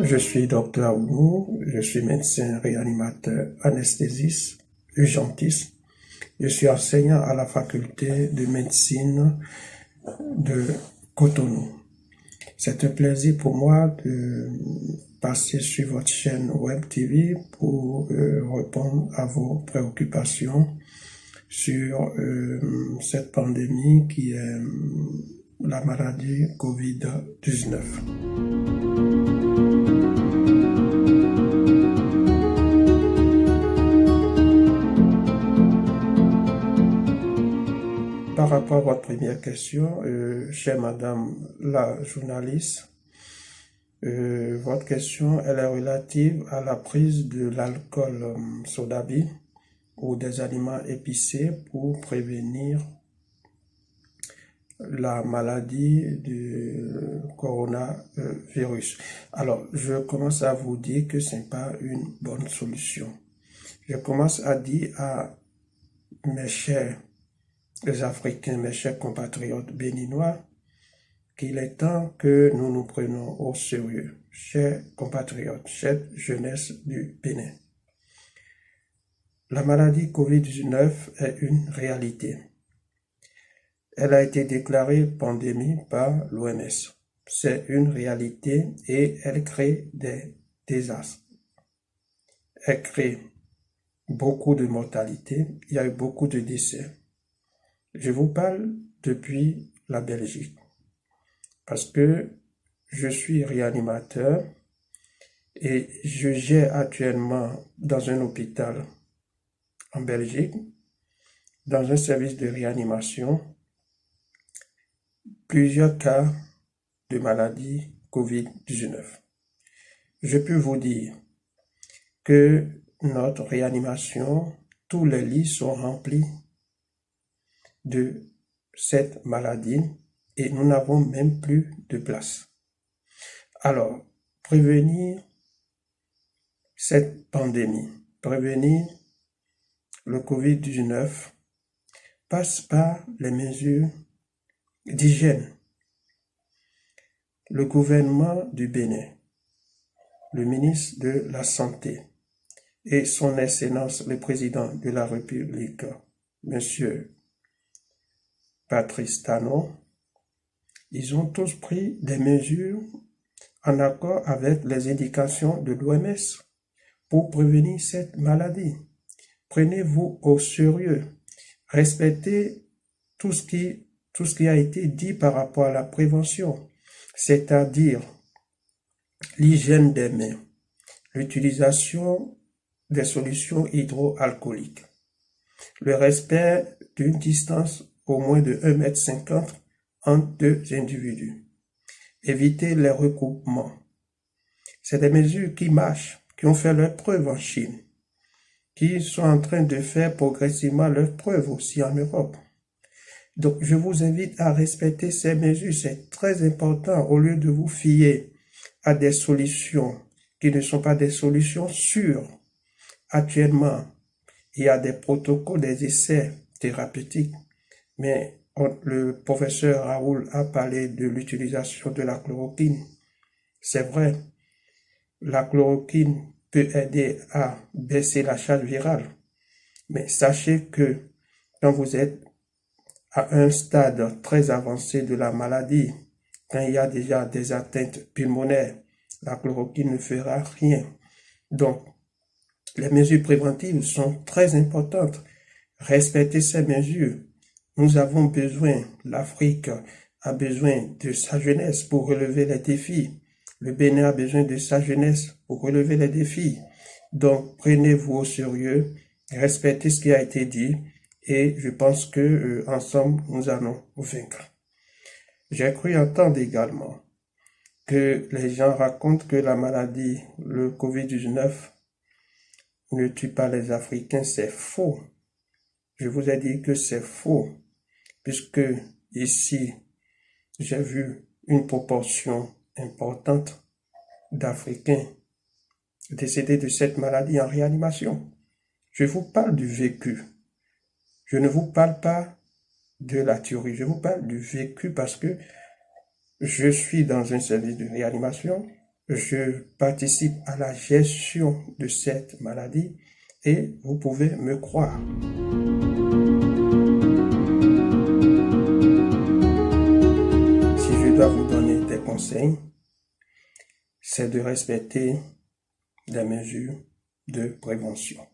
Je suis docteur Mou, je suis médecin réanimateur anesthésiste, urgentiste. Je suis enseignant à la faculté de médecine de Cotonou. C'est un plaisir pour moi de passer sur votre chaîne Web TV pour répondre à vos préoccupations sur cette pandémie qui est la maladie Covid-19. Par rapport à votre première question, chère madame la journaliste, votre question elle est relative à la prise de l'alcool sodabi ou des aliments épicés pour prévenir la maladie du coronavirus. Alors, je commence à vous dire que ce n'est pas une bonne solution. Je commence à dire à mes chers Africains, mes chers compatriotes béninois, qu'il est temps que nous nous prenions au sérieux, chers compatriotes, chère jeunesse du Bénin. La maladie Covid-19 est une réalité. Elle a été déclarée pandémie par l'OMS. C'est une réalité et elle crée des désastres. Elle crée beaucoup de mortalité, il y a eu beaucoup de décès. Je vous parle depuis la Belgique parce que je suis réanimateur et je gère actuellement dans un hôpital en Belgique, dans un service de réanimation, plusieurs cas de maladie Covid-19. Je peux vous dire que notre réanimation, tous les lits sont remplis de cette maladie et nous n'avons même plus de place. Alors, prévenir cette pandémie, prévenir le Covid-19 passe par les mesures d'hygiène. Le gouvernement du Bénin, le ministre de la Santé et son Excellence le Président de la République, Monsieur Patrice Talon, ils ont tous pris des mesures en accord avec les indications de l'OMS pour prévenir cette maladie. Prenez-vous au sérieux, respectez tout ce qui a été dit par rapport à la prévention, c'est-à-dire l'hygiène des mains, l'utilisation des solutions hydroalcooliques, le respect d'une distance au moins de 1,50 m entre deux individus. Éviter les regroupements. C'est des mesures qui marchent, qui ont fait leur preuve en Chine, qui sont en train de faire progressivement leur preuve aussi en Europe. Donc, je vous invite à respecter ces mesures. C'est très important au lieu de vous fier à des solutions qui ne sont pas des solutions sûres. Actuellement, il y a des protocoles, des essais thérapeutiques, mais le professeur Raoul a parlé de l'utilisation de la chloroquine. C'est vrai, la chloroquine peut aider à baisser la charge virale, mais sachez que quand vous êtes à un stade très avancé de la maladie, quand il y a déjà des atteintes pulmonaires, la chloroquine ne fera rien. Donc, les mesures préventives sont très importantes. Respectez ces mesures. Nous avons besoin, l'Afrique a besoin de sa jeunesse pour relever les défis. Le Bénin a besoin de sa jeunesse pour relever les défis. Donc, prenez-vous au sérieux, respectez ce qui a été dit et je pense que ensemble, nous allons vaincre. J'ai cru entendre également que les gens racontent que la maladie, le Covid-19, ne tue pas les Africains. C'est faux. Je vous ai dit que c'est faux, puisque ici, j'ai vu une proportion importante d'Africains décédés de cette maladie en réanimation. Je vous parle du vécu. Je ne vous parle pas de la théorie, je vous parle du vécu parce que je suis dans un service de réanimation je participe à la gestion de cette maladie et vous pouvez me croire. Si je dois vous donner des conseils, c'est de respecter des mesures de prévention.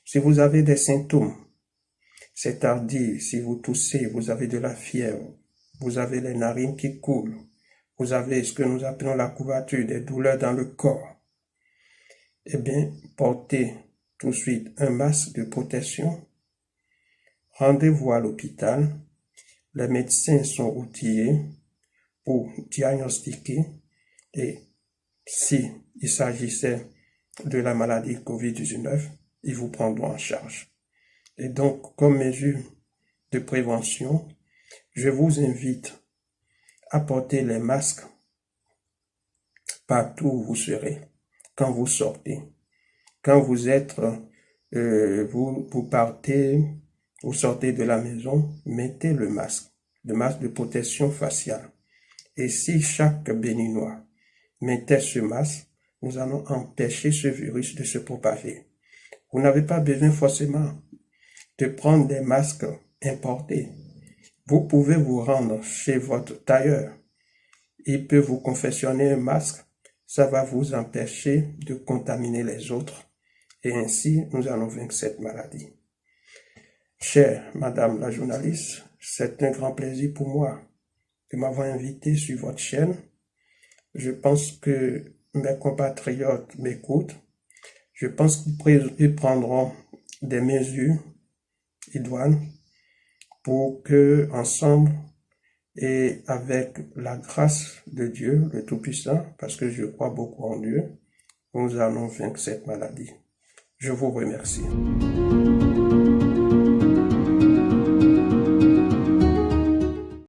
Si vous avez des symptômes, c'est-à-dire si vous toussez, vous avez de la fièvre, vous avez les narines qui coulent, vous avez ce que nous appelons la courbature, des douleurs dans le corps, eh bien, portez tout de suite un masque de protection. Rendez-vous à l'hôpital. Les médecins sont outillés pour diagnostiquer et si il s'agissait de la maladie COVID-19, ils vous prendront en charge. Et donc, comme mesure de prévention, je vous invite à porter les masques partout où vous serez, quand vous sortez. Quand vous êtes, vous partez, vous sortez de la maison, mettez le masque de protection faciale. Et si chaque Béninois mettait ce masque, nous allons empêcher ce virus de se propager. Vous n'avez pas besoin forcément de prendre des masques importés. Vous pouvez vous rendre chez votre tailleur. Il peut vous confectionner un masque. Ça va vous empêcher de contaminer les autres. Et ainsi, nous allons vaincre cette maladie. Chère Madame la journaliste, c'est un grand plaisir pour moi de m'avoir invité sur votre chaîne. Je pense que mes compatriotes m'écoutent. Je pense qu'ils prendront des mesures idoines pour que, ensemble et avec la grâce de Dieu, le Tout-Puissant, parce que je crois beaucoup en Dieu, nous allons vaincre cette maladie. Je vous remercie.